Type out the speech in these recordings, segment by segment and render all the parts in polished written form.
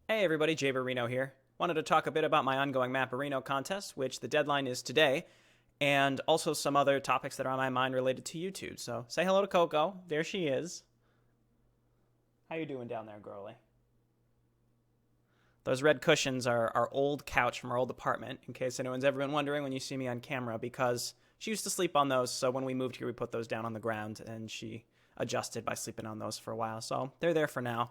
Hey everybody, Jayborino here. Wanted to talk a bit about my ongoing Maporino contest, which the deadline is today, and also some other topics that are on my mind related to YouTube. So say hello to Coco. There she is. How you doing down there, girlie? Those red cushions are our old couch from our old apartment, in case anyone's ever been wondering when you see me on camera, because she used to sleep on those, so when we moved here we put those down on the ground, and she adjusted by sleeping on those for a while. So they're there for now.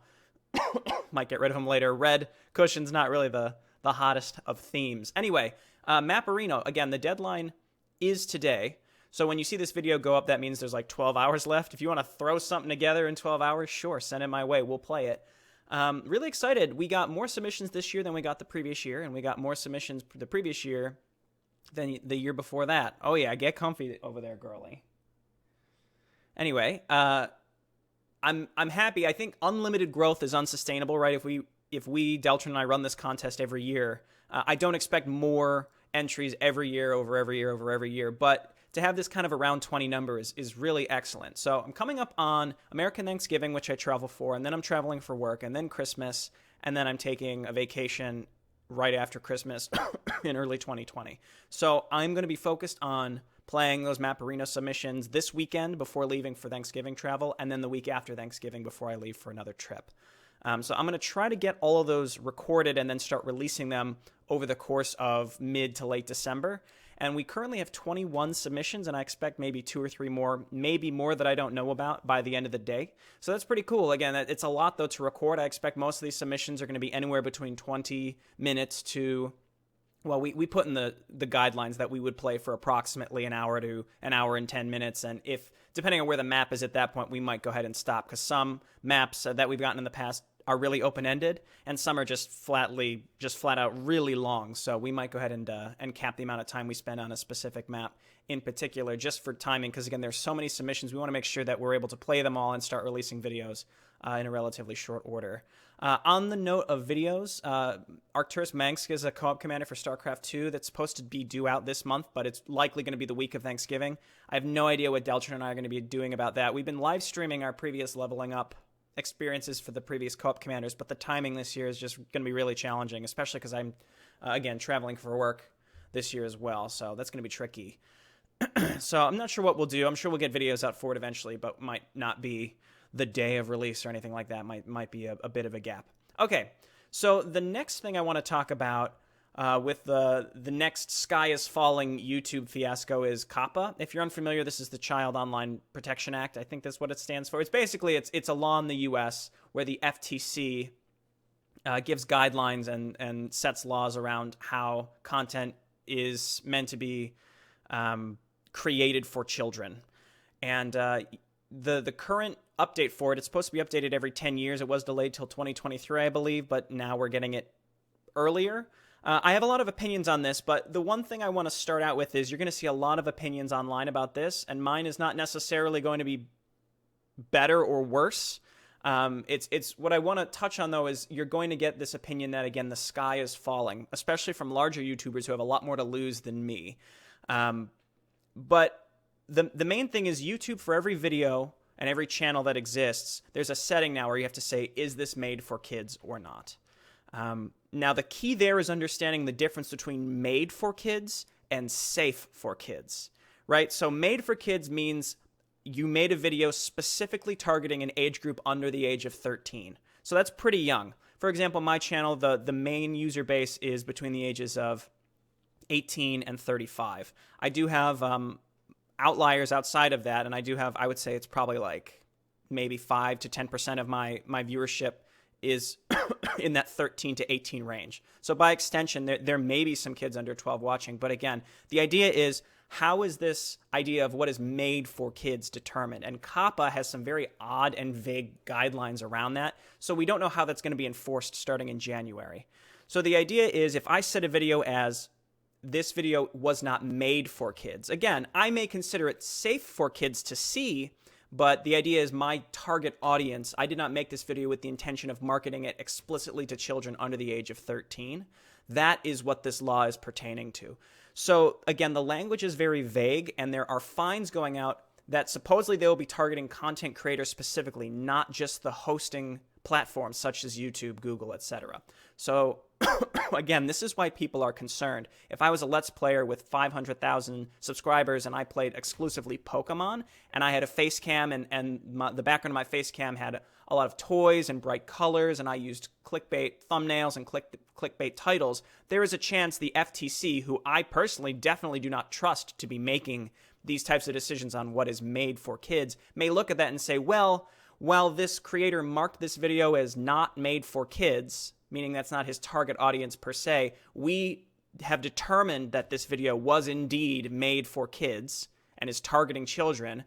Might get rid of them later. Red cushion's not really the hottest of themes. Anyway, Maporino, again, the deadline is today. So when you see this video go up, that means there's like 12 hours left. If you want to throw something together in 12 hours, sure, send it my way. We'll play it. Really excited. We got more submissions this year than we got the previous year, and we got more submissions the previous year than the year before that. Oh yeah, get comfy over there, girlie. Anyway, I'm happy. I think unlimited growth is unsustainable, right? If we Deltron and I run this contest every year, I don't expect more entries every year over every year over every year, but to have this kind of around 20 number is really excellent. So I'm coming up on American Thanksgiving, which I travel for, and then I'm traveling for work, and then Christmas, and then I'm taking a vacation right after Christmas in early 2020. So I'm going to be focused on playing those Maporino submissions this weekend before leaving for Thanksgiving travel, and then the week after Thanksgiving before I leave for another trip. So I'm going to try to get all of those recorded and then start releasing them over the course of mid to late December. And we currently have 21 submissions, and I expect maybe 2 or 3 more, maybe more that I don't know about by the end of the day. So that's pretty cool. Again, it's a lot, though, to record. I expect most of these submissions are going to be anywhere between 20 minutes to... Well, we put in the guidelines that we would play for approximately an hour to an hour and 10 minutes. And if, depending on where the map is at that point, we might go ahead and stop, because some maps that we've gotten in the past are really open-ended, and some are just flat out really long. So we might go ahead and cap the amount of time we spend on a specific map in particular, just for timing, because again, there's so many submissions. We want to make sure that we're able to play them all and start releasing videos in a relatively short order. On the note of videos, Arcturus Mangsk is a co-op commander for StarCraft 2 that's supposed to be due out this month, but it's likely going to be the week of Thanksgiving. I have no idea what Deltron and I are going to be doing about that. We've been live streaming our previous leveling up experiences for the previous co-op commanders, but the timing this year is just going to be really challenging, especially because I'm, again, traveling for work this year as well, so that's going to be tricky. So I'm not sure what we'll do. I'm sure we'll get videos out for it eventually, but might not be the day of release or anything like that. Might be a bit of a gap. Okay, so the next thing I want to talk about with the next Sky is Falling YouTube fiasco is COPPA. If you're unfamiliar, this is the Child Online Protection Act. I think that's what it stands for. It's basically, it's a law in the U.S. where the FTC gives guidelines and sets laws around how content is meant to be created for children. And the current update for it, it's supposed to be updated every 10 years. It was delayed till 2023, I believe, but now we're getting it earlier. I have a lot of opinions on this, but the one thing I want to start out with is you're going to see a lot of opinions online about this, and mine is not necessarily going to be better or worse. It's what I want to touch on, though, is you're going to get this opinion that, again, the sky is falling, especially from larger YouTubers who have a lot more to lose than me. But the main thing is YouTube, for every video and every channel that exists, there's a setting now where you have to say, is this made for kids or not? Now, the key there is understanding the difference between made for kids and safe for kids, right? So made for kids means you made a video specifically targeting an age group under the age of 13. So that's pretty young. For example, my channel, the main user base is between the ages of 18 and 35. I do have outliers outside of that, and I do have, I would say it's probably like maybe 5 to 10% of my viewership is in that 13 to 18 range. So by extension, there may be some kids under 12 watching. But again, the idea is, how is this idea of what is made for kids determined? And COPPA has some very odd and vague guidelines around that. So we don't know how that's going to be enforced starting in January. So the idea is, if I set a video as, this video was not made for kids, again, I may consider it safe for kids to see, but the idea is my target audience, I did not make this video with the intention of marketing it explicitly to children under the age of 13. That is what this law is pertaining to. So again, the language is very vague, and there are fines going out that supposedly they will be targeting content creators specifically, not just the hosting platforms such as YouTube, Google, etc. So again, this is why people are concerned. If I was a Let's Player with 500,000 subscribers and I played exclusively Pokemon and I had a face cam and the background of my face cam had a lot of toys and bright colors and I used clickbait thumbnails and clickbait titles, there is a chance the FTC, who I personally definitely do not trust to be making these types of decisions on what is made for kids, may look at that and say, well, while this creator marked this video as not made for kids, meaning that's not his target audience per se, we have determined that this video was indeed made for kids and is targeting children,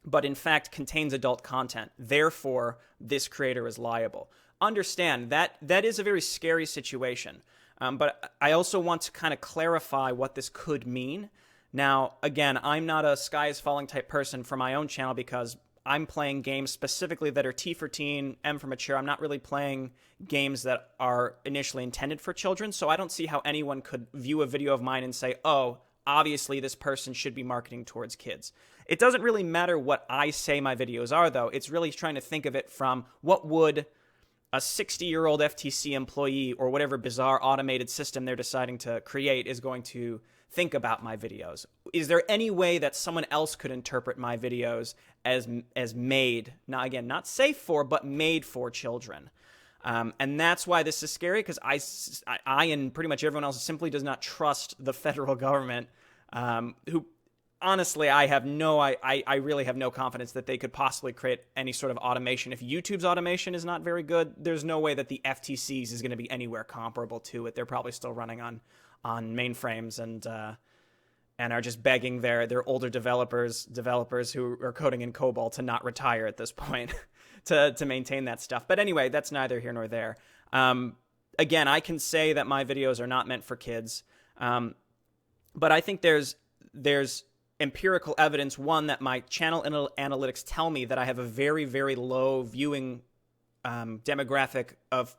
but in fact contains adult content. Therefore, this creator is liable. Understand that that is a very scary situation, but I also want to kind of clarify what this could mean. Now, again, I'm not a sky is falling type person for my own channel because I'm playing games specifically that are T for teen, M for mature. I'm not really playing games that are initially intended for children, so I don't see how anyone could view a video of mine and say, oh, obviously this person should be marketing towards kids. It doesn't really matter what I say my videos are, though. It's really trying to think of it from what would a 60-year-old FTC employee or whatever bizarre automated system they're deciding to create is going to think about my videos. Is there any way that someone else could interpret my videos as made, not safe for, but made for children? And that's why this is scary, because I and pretty much everyone else simply does not trust the federal government, who honestly I really have no confidence that they could possibly create any sort of automation. If YouTube's automation is not very good, there's no way that the FTC's is going to be anywhere comparable to it. They're probably still running on mainframes and are just begging their older developers who are coding in COBOL to not retire at this point to maintain that stuff. But anyway, that's neither here nor there. Again, I can say that my videos are not meant for kids, but I think there's empirical evidence, one, that my channel analytics tell me that I have a very, very low viewing demographic of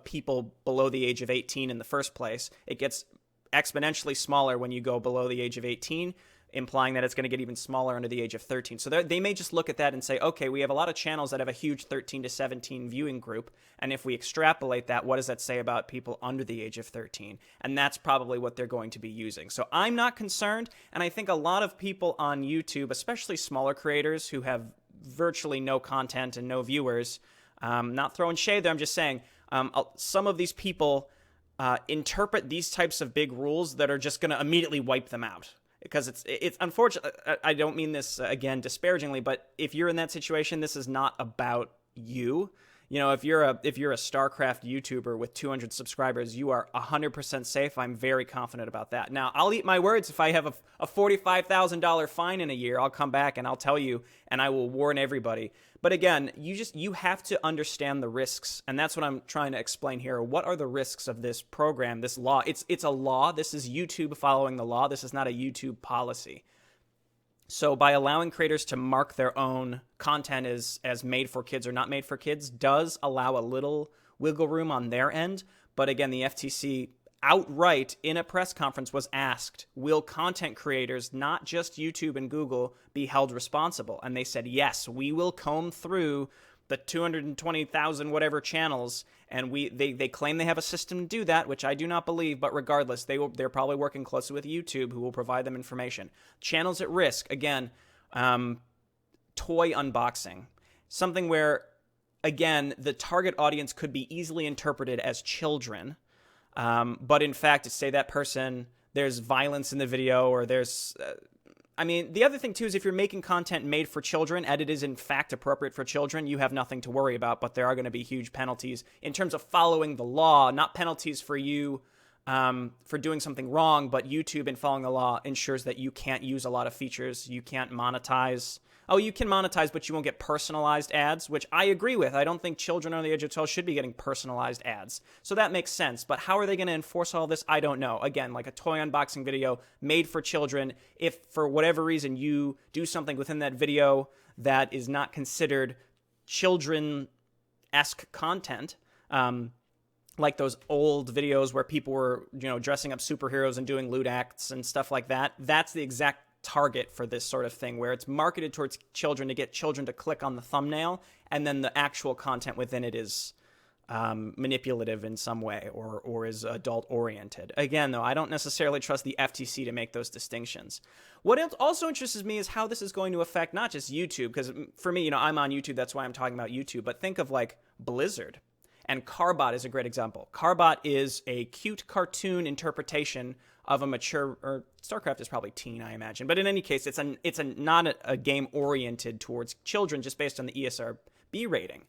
people below the age of 18 in the first place. It gets exponentially smaller when you go below the age of 18, implying that it's going to get even smaller under the age of 13. So they may just look at that and say, okay, we have a lot of channels that have a huge 13 to 17 viewing group, and if we extrapolate that, what does that say about people under the age of 13? And that's probably what they're going to be using. So I'm not concerned, and I think a lot of people on YouTube, especially smaller creators who have virtually no content and no viewers, not throwing shade there, I'm just saying, some of these people interpret these types of big rules that are just going to immediately wipe them out. Because it's unfortunate. I don't mean this, again, disparagingly, but if you're in that situation, this is not about you. You know, if you're a StarCraft YouTuber with 200 subscribers, you are 100% safe. I'm very confident about that. Now, I'll eat my words. If I have a $45,000 fine in a year, I'll come back and I'll tell you, and I will warn everybody. But again, you have to understand the risks, and that's what I'm trying to explain here. What are the risks of this program, this law? It's a law. This is YouTube following the law. This is not a YouTube policy. So by allowing creators to mark their own content as made for kids or not made for kids does allow a little wiggle room on their end. But again, the FTC outright in a press conference was asked, will content creators, not just YouTube and Google, be held responsible? And they said, yes, we will comb through the 220,000 whatever channels, and they claim they have a system to do that, which I do not believe, but regardless, they're probably working closely with YouTube, who will provide them information. Channels at risk, again, toy unboxing, something where, again, the target audience could be easily interpreted as children, but in fact, to say that person, there's violence in the video, or there's... I mean, the other thing, too, is if you're making content made for children and it is, in fact, appropriate for children, you have nothing to worry about, but there are going to be huge penalties in terms of following the law, not penalties for you for doing something wrong, but YouTube, in following the law, ensures that you can't use a lot of features, you can't monetize. Oh, you can monetize, but you won't get personalized ads, which I agree with. I don't think children under the age of 12 should be getting personalized ads. So that makes sense. But how are they going to enforce all this? I don't know. Again, like a toy unboxing video made for children, if for whatever reason you do something within that video that is not considered children-esque content, like those old videos where people were, dressing up superheroes and doing lewd acts and stuff like that, that's the exact target for this sort of thing, where it's marketed towards children to get children to click on the thumbnail, and then the actual content within it is manipulative in some way or is adult oriented. Again, though, I don't necessarily trust the FTC to make those distinctions. What also interests me is how this is going to affect not just YouTube, because for me, I'm on YouTube, that's why I'm talking about YouTube, but think of like Blizzard. And Carbot is a great example. Carbot is a cute cartoon interpretation of a mature, or StarCraft is probably teen, I imagine. But in any case, it's not a game oriented towards children just based on the ESRB rating.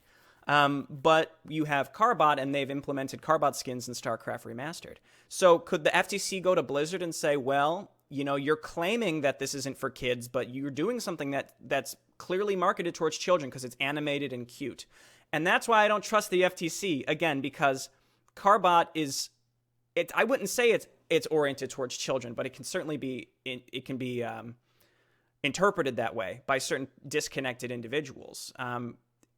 But you have Carbot, and they've implemented Carbot skins in StarCraft Remastered. So could the FTC go to Blizzard and say, well, you're claiming that this isn't for kids, but you're doing something that's clearly marketed towards children because it's animated and cute. And that's why I don't trust the FTC, again, because Carbot I wouldn't say it's oriented towards children, but it can certainly be, interpreted that way by certain disconnected individuals.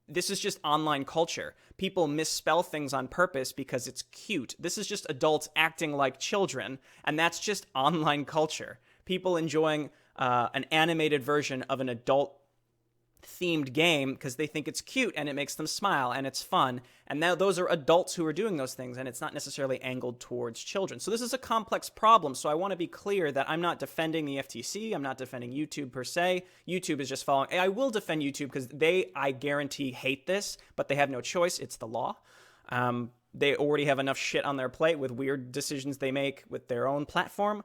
This is just online culture. People misspell things on purpose because it's cute. This is just adults acting like children, and that's just online culture. People enjoying an animated version of an adult-themed game because they think it's cute and it makes them smile and it's fun. And now those are adults who are doing those things, and it's not necessarily angled towards children. So this is a complex problem. So I want to be clear that I'm not defending the FTC. I'm not defending YouTube per se. YouTube is just following. I will defend YouTube because I guarantee, hate this, but they have no choice. It's the law. They already have enough shit on their plate with weird decisions they make with their own platform.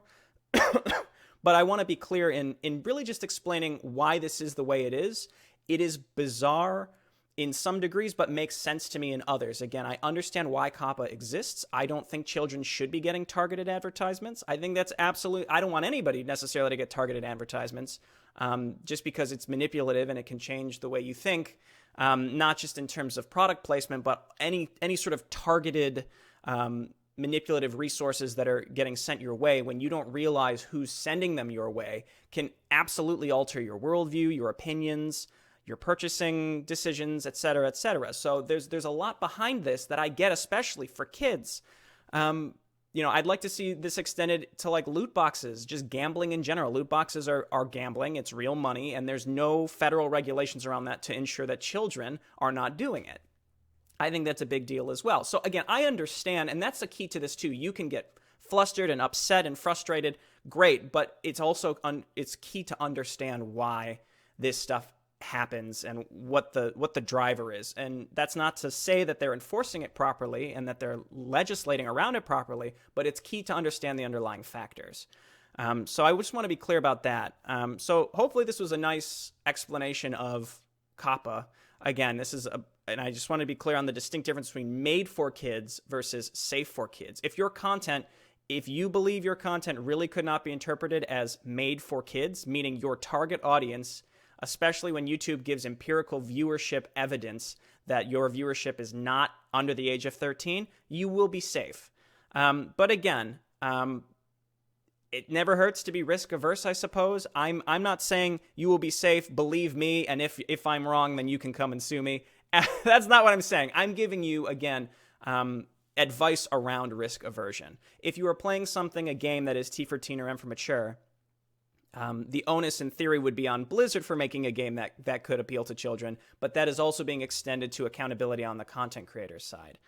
But I want to be clear in really just explaining why this is the way it is. It is bizarre in some degrees, but makes sense to me in others. Again, I understand why COPPA exists. I don't think children should be getting targeted advertisements. I think that's I don't want anybody necessarily to get targeted advertisements, just because it's manipulative and it can change the way you think, not just in terms of product placement, but any sort of targeted manipulative resources that are getting sent your way when you don't realize who's sending them your way can absolutely alter your worldview, your opinions, your purchasing decisions, et cetera, et cetera. So there's a lot behind this that I get, especially for kids. I'd like to see this extended to like loot boxes, just gambling in general. Loot boxes are gambling. It's real money, and there's no federal regulations around that to ensure that children are not doing it. I think that's a big deal as well. So again, I understand, and that's the key to this too. You can get flustered and upset and frustrated, great, but it's also it's key to understand why this stuff happens and what the driver is. And that's not to say that they're enforcing it properly and that they're legislating around it properly, but it's key to understand the underlying factors. So I just want to be clear about that. So hopefully this was a nice explanation of COPPA. Again, and I just want to be clear on the distinct difference between made for kids versus safe for kids. If you believe your content really could not be interpreted as made for kids, meaning your target audience, especially when YouTube gives empirical viewership evidence that your viewership is not under the age of 13, you will be safe. But again, it never hurts to be risk averse, I suppose. I'm not saying you will be safe, believe me, and if I'm wrong, then you can come and sue me. That's not what I'm saying. I'm giving you, again, advice around risk aversion. If you are playing a game that is T for teen or M for mature, the onus in theory would be on Blizzard for making a game that could appeal to children, but that is also being extended to accountability on the content creator's side.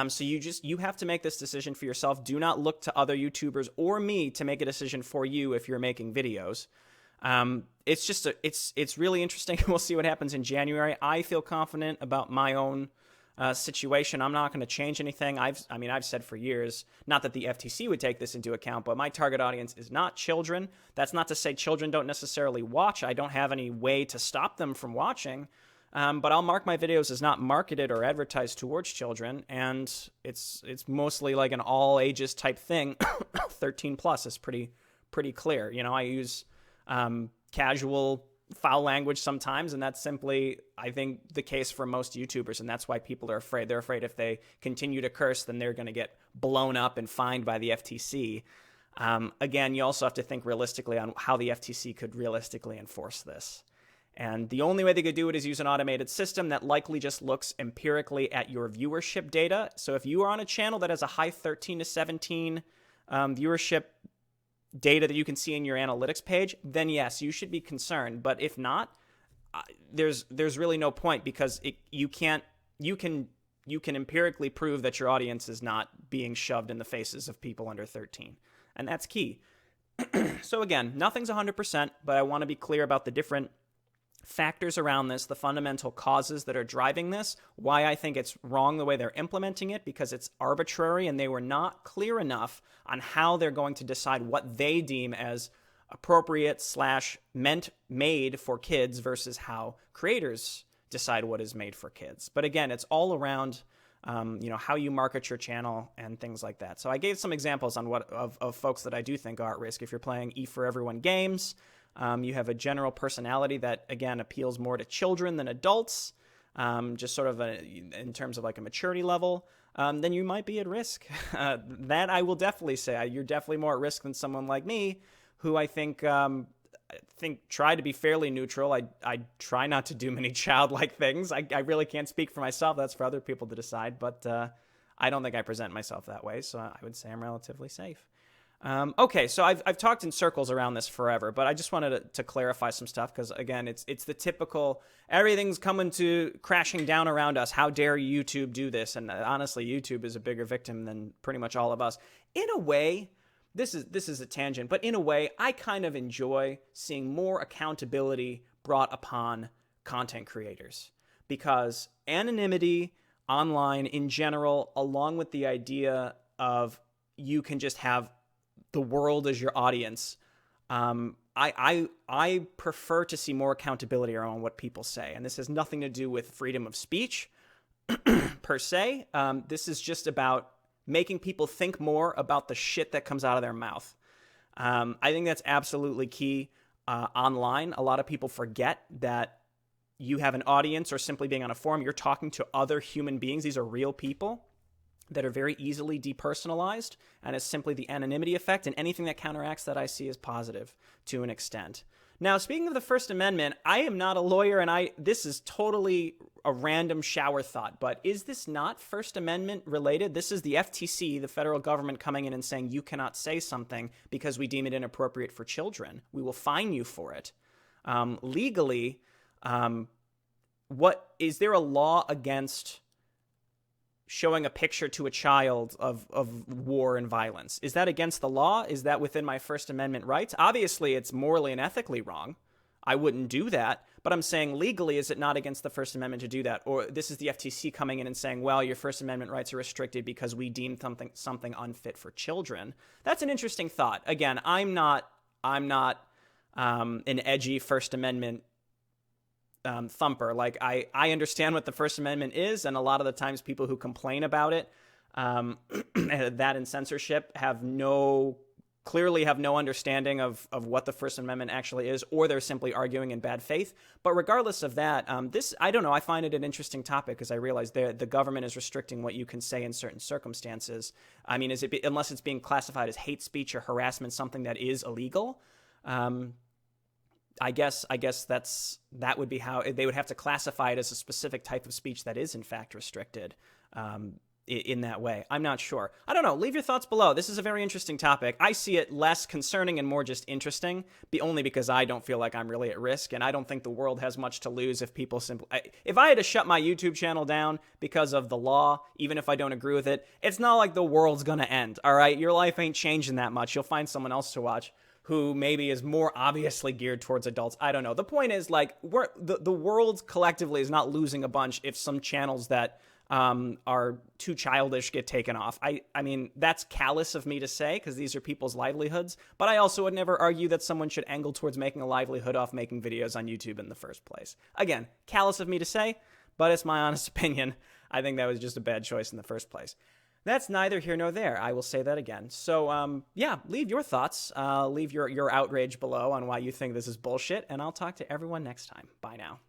So you have to make this decision for yourself. Do not look to other YouTubers or me to make a decision for you if you're making videos. It's really interesting. We'll see what happens in January. I feel confident about my own situation. I'm not going to change anything. I've said for years, not that the FTC would take this into account, but my target audience is not children. That's not to say children don't necessarily watch. I don't have any way to stop them from watching. But I'll mark my videos as not marketed or advertised towards children, and it's mostly like an all ages type thing. 13 plus is pretty clear. I use casual foul language sometimes, and that's simply, I think, the case for most YouTubers, and that's why people are afraid. They're afraid if they continue to curse, then they're going to get blown up and fined by the FTC. Again, you also have to think realistically on how the FTC could realistically enforce this. And the only way they could do it is use an automated system that likely just looks empirically at your viewership data. So if you are on a channel that has a high 13 to 17 viewership data that you can see in your analytics page, then yes, you should be concerned. But if not, there's really no point, because you can empirically prove that your audience is not being shoved in the faces of people under 13. And that's key. So again, nothing's 100%, but I want to be clear about the different factors around this, the fundamental causes that are driving this, why I think it's wrong the way they're implementing it, because it's arbitrary and they were not clear enough on how they're going to decide what they deem as appropriate / made for kids versus how creators decide what is made for kids. But again, it's all around how you market your channel and things like that. So I gave some examples on of folks that I do think are at risk. If you're playing E for Everyone games, you have a general personality that, again, appeals more to children than adults, just sort of in terms of like a maturity level, then you might be at risk. That I will definitely say. You're definitely more at risk than someone like me, who I think try to be fairly neutral. I try not to do many childlike things. I really can't speak for myself. That's for other people to decide. But I don't think I present myself that way, so I would say I'm relatively safe. Okay, so I've talked in circles around this forever, but I just wanted to clarify some stuff, because again, it's the typical everything's coming to crashing down around us. How dare YouTube do this? And honestly, YouTube is a bigger victim than pretty much all of us. In a way, this is a tangent, but in a way, I kind of enjoy seeing more accountability brought upon content creators, because anonymity online in general, along with the idea of you can just have the world as your audience, I prefer to see more accountability around what people say. And this has nothing to do with freedom of speech per se. This is just about making people think more about the shit that comes out of their mouth. I think that's absolutely key online. A lot of people forget that you have an audience, or simply being on a forum, you're talking to other human beings. These are real people that are very easily depersonalized, and it's simply the anonymity effect, and anything that counteracts that I see as positive to an extent. Now, speaking of the First Amendment, I am not a lawyer, and this is totally a random shower thought, but is this not First Amendment related? This is the FTC, the federal government, coming in and saying you cannot say something because we deem it inappropriate for children. We will fine you for it. Legally, is there a law against showing a picture to a child of war and violence? Is that against the law? Is that within my First Amendment rights? Obviously, it's morally and ethically wrong. I wouldn't do that. But I'm saying legally, is it not against the First Amendment to do that? Or this is the FTC coming in and saying, well, your First Amendment rights are restricted because we deem something unfit for children. That's an interesting thought. Again, I'm not an edgy First Amendment thumper. Like, I understand what the First Amendment is, and a lot of the times people who complain about it, that and censorship, clearly have no understanding of what the First Amendment actually is, or they're simply arguing in bad faith. But regardless of that, I don't know, I find it an interesting topic, because I realize the government is restricting what you can say in certain circumstances. I mean, unless it's being classified as hate speech or harassment, something that is illegal, I guess that would be how they would have to classify it as a specific type of speech that is in fact restricted in that way. I'm not sure. I don't know. Leave your thoughts below. This is a very interesting topic. I see it less concerning and more just interesting, only because I don't feel like I'm really at risk, and I don't think the world has much to lose if people if I had to shut my YouTube channel down because of the law, even if I don't agree with it, it's not like the world's gonna end, all right? Your life ain't changing that much. You'll find someone else to watch who maybe is more obviously geared towards adults. I don't know. The point is, like, the world collectively is not losing a bunch if some channels that are too childish get taken off. I mean, that's callous of me to say, because these are people's livelihoods, but I also would never argue that someone should angle towards making a livelihood off making videos on YouTube in the first place. Again, callous of me to say, but it's my honest opinion. I think that was just a bad choice in the first place. That's neither here nor there. I will say that again. So, yeah, leave your thoughts. Leave your outrage below on why you think this is bullshit, and I'll talk to everyone next time. Bye now.